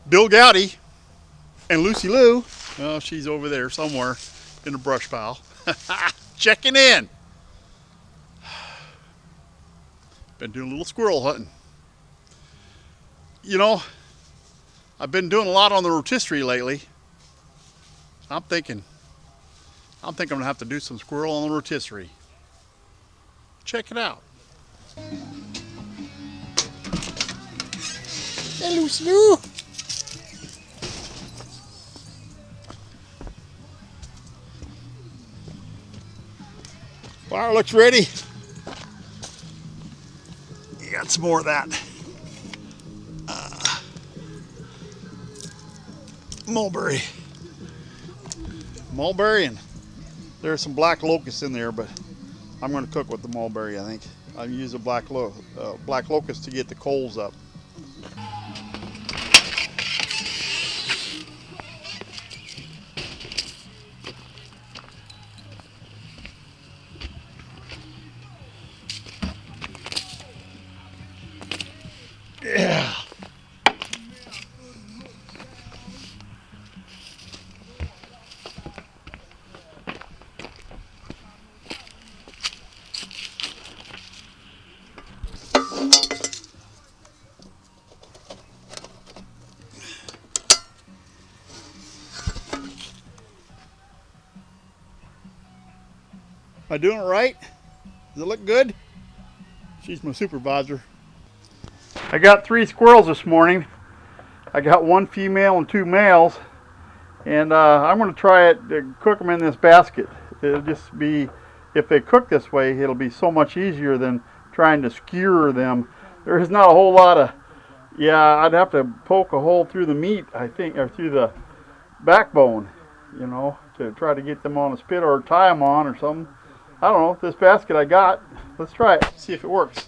Bill Goudy and Lucy Lou. Well, she's over there somewhere in the brush pile. Checking in. Been doing a little squirrel hunting. You know, I've been doing a lot on the rotisserie lately. I'm thinking I'm gonna have to do some squirrel on the rotisserie. Check it out. Hey, Lucy Lou. Fire looks ready. You got some more of that mulberry. Mulberry, and there's some black locust in there, but I'm going to cook with the mulberry, I think. I use a black locust to get the coals up. Yeah. Am I doing it right? Does it look good? She's my supervisor. I got 3 squirrels this morning. I got 1 female and 2 males. And I'm going to try it to cook them in this basket. It'll just be, if they cook this way, it'll be so much easier than trying to skewer them. There's not a whole lot of, I'd have to poke a hole through the meat, I think, or through the backbone, you know, to try to get them on a spit or tie them on or something. I don't know, this basket I got, let's try it, see if it works.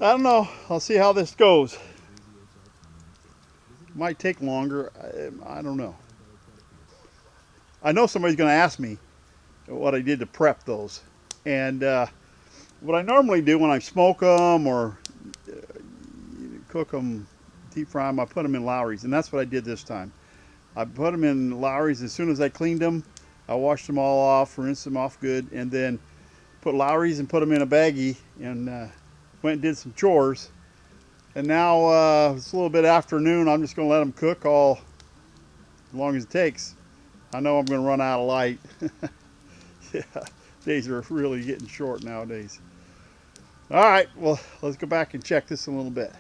I don't know. I'll see how this goes. Might take longer. I don't know. I know somebody's going to ask me what I did to prep those. And what I normally do when I smoke them or cook them, deep fry them, I put them in Lowry's. And that's what I did this time. I put them in Lowry's as soon as I cleaned them. I washed them all off, rinsed them off good, and then put Lowry's and put them in a baggie and went and did some chores. And now it's a little bit afternoon. I'm just going to let them cook all as long as it takes. I know I'm going to run out of light. Yeah, days are really getting short nowadays. All right, well, let's go back and check this in a little bit.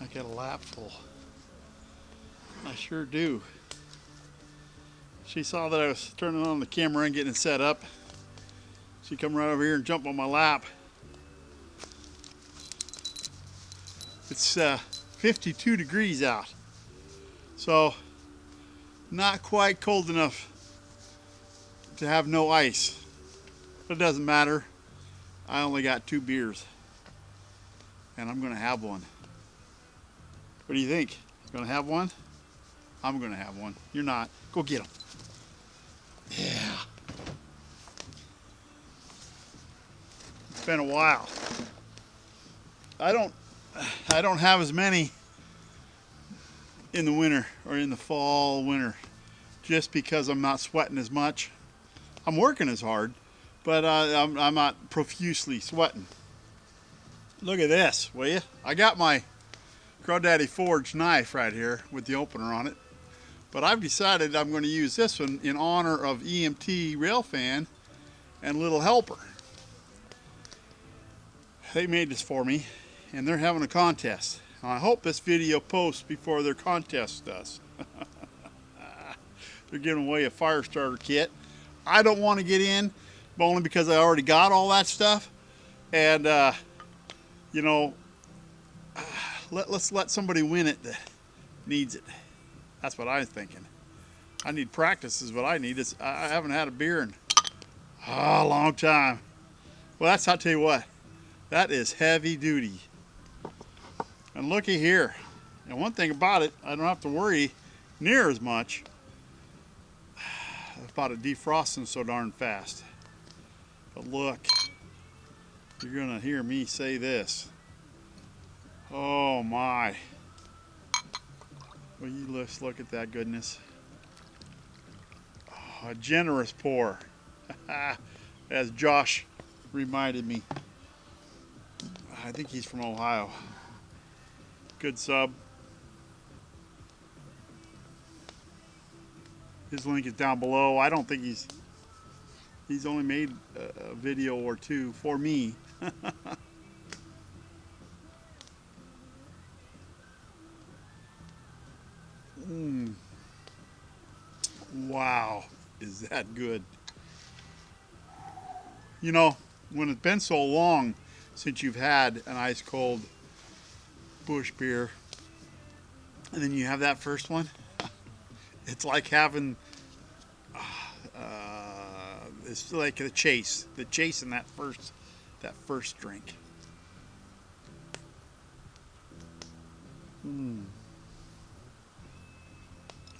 I got a lap full. I sure do. She saw that I was turning on the camera and getting it set up. She come right over here and jump on my lap. It's 52 degrees out, so not quite cold enough to have no ice. But it doesn't matter. I only got 2 beers, and I'm gonna have one. What do you think? Gonna have one? I'm gonna have one. You're not. Go get them. Yeah. It's been a while. I don't have as many in the winter or in the fall, winter, just because I'm not sweating as much. I'm working as hard, but I'm not profusely sweating. Look at this, will you? I got my Crawdaddy forged knife right here with the opener on it. But I've decided I'm going to use this one in honor of EMT Railfan and Little Helper. They made this for me, and they're having a contest. I hope this video posts before their contest does. They're giving away a fire starter kit. I don't want to get in, but only because I already got all that stuff. And, you know, let's let somebody win it that needs it. That's what I'm thinking. I need practice is what I need. I haven't had a beer in a long time. Well, I'll tell you what. That is heavy duty. And looky here. And one thing about it, I don't have to worry near as much about it defrosting so darn fast. But look, you're gonna hear me say this. Oh my. Will you just look at that goodness? Oh, a generous pour. As Josh reminded me. I think he's from Ohio. Good sub. His link is down below. I don't think he's only made a video or two for me. Wow, is that good. You know, when it's been so long since you've had an ice cold bush beer, and then you have that first one, it's like having it's like the chase in that first drink.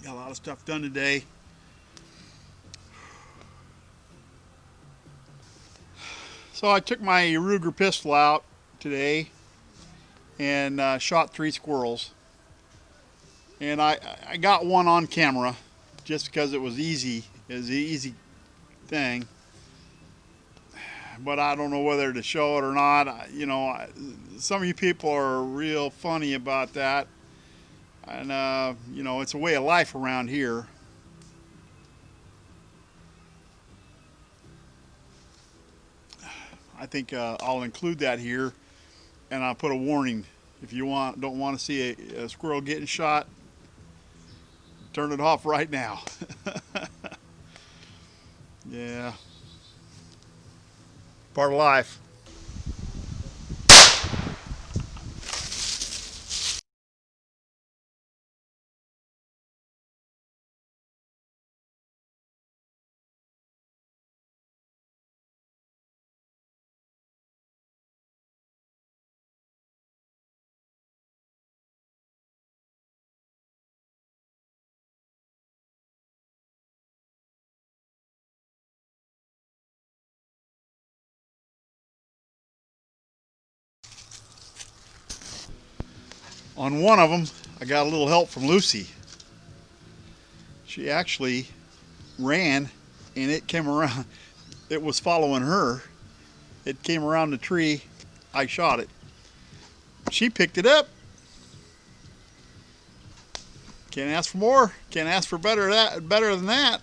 Got a lot of stuff done today. So I took my Ruger pistol out today and shot 3 squirrels. And I got one on camera just because it was easy. It was an easy thing. But I don't know whether to show it or not. You know, some of you people are real funny about that. And, you know, it's a way of life around here. I think I'll include that here, and I'll put a warning. If you don't want to see a squirrel getting shot, turn it off right now. Yeah. Part of life. On one of them, I got a little help from Lucy. She actually ran, and it came around. It was following her. It came around the tree. I shot it. She picked it up. Can't ask for more. Can't ask for better than that.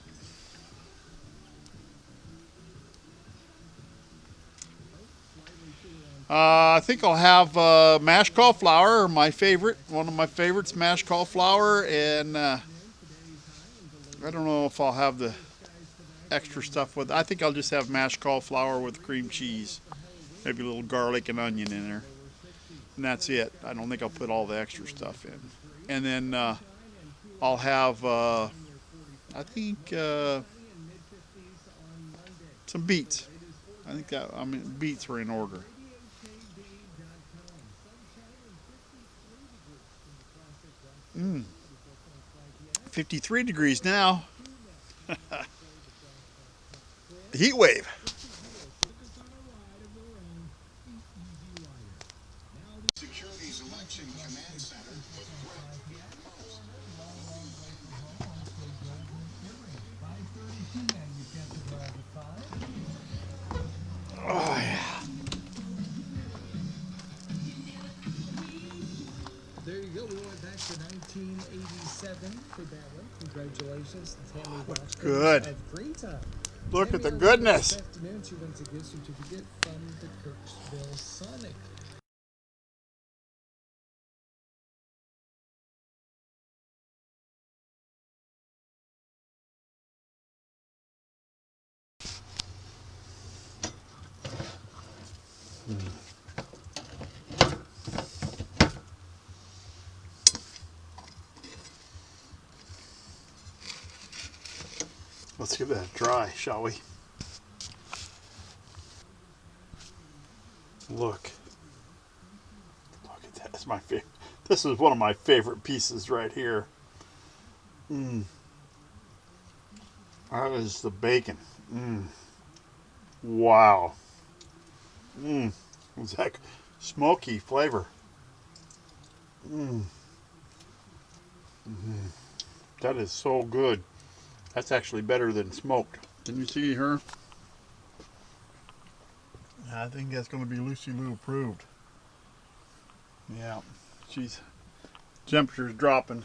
I think I'll have mashed cauliflower, my favorite. One of my favorites, mashed cauliflower, and I don't know if I'll have the extra stuff with it. I think I'll just have mashed cauliflower with cream cheese, maybe a little garlic and onion in there, and that's it. I don't think I'll put all the extra stuff in. And then I'll have, I think, some beets. I think beets were in order. 53 degrees now. Heat wave. Security's election command center with oh yeah. There you go. 1987 for that one. Congratulations to Tammy Looks Washburn good. of Green Time. Look at Tammy the earlier goodness. this afternoon, she wins a gift certificate from the Kirksville Sonic. Let's give that a try, shall we? Look. Look at that. That's my favorite. This is one of my favorite pieces right here. That is the bacon. Wow. It's that smoky flavor. That is so good. That's actually better than smoked. Can you see her? I think that's going to be Lucy Lou approved. Yeah, she's temperature's dropping.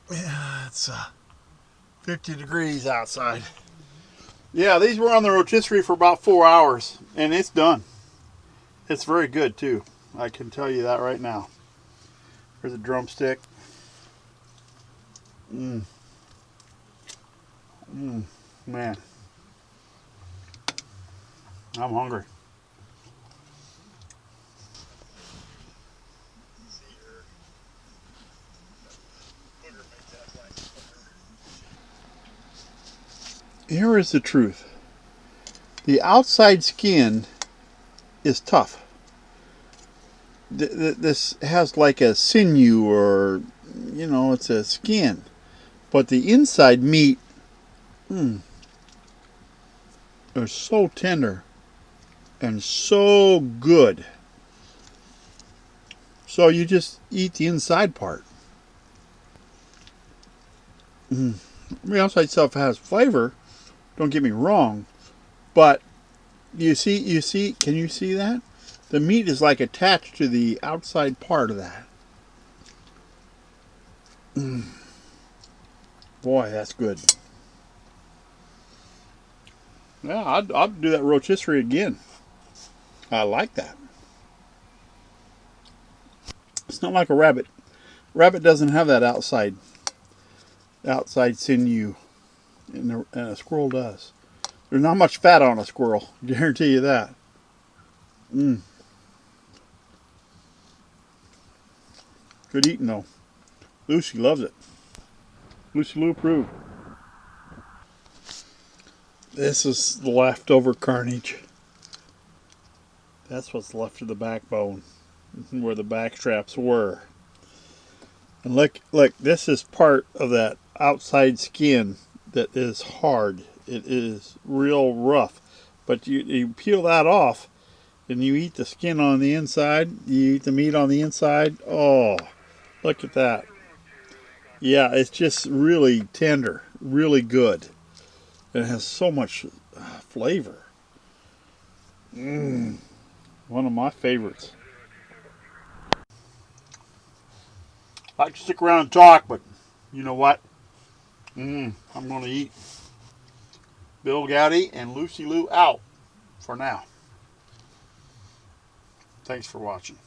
Yeah, it's 50 degrees outside. Yeah, these were on the rotisserie for about 4 hours, and it's done. It's very good too. I can tell you that right now. Here's a drumstick. Man, I'm hungry. Here is the truth. The outside skin is tough. This has like a sinew, or it's a skin. But the inside meat is so tender and so good. So you just eat the inside part. The outside stuff has flavor. Don't get me wrong, but you see. Can you see that? The meat is like attached to the outside part of that. Boy, that's good. Yeah, I'd do that rotisserie again. I like that. It's not like a rabbit. Rabbit doesn't have that outside sinew, and a squirrel does. There's not much fat on a squirrel. Guarantee you that. Good eating though. Lucy loves it. Lucy Lou approved. This is the leftover carnage. That's what's left of the backbone, where the back straps were. And look, this is part of that outside skin that is hard. It is real rough. But you peel that off, and you eat the skin on the inside. You eat the meat on the inside. Oh, look at that. Yeah, it's just really tender, really good. It has so much flavor. One of my favorites. I like to stick around and talk, but you know what? I'm going to eat. Bill Goudy and Lucy Lou out for now. Thanks for watching.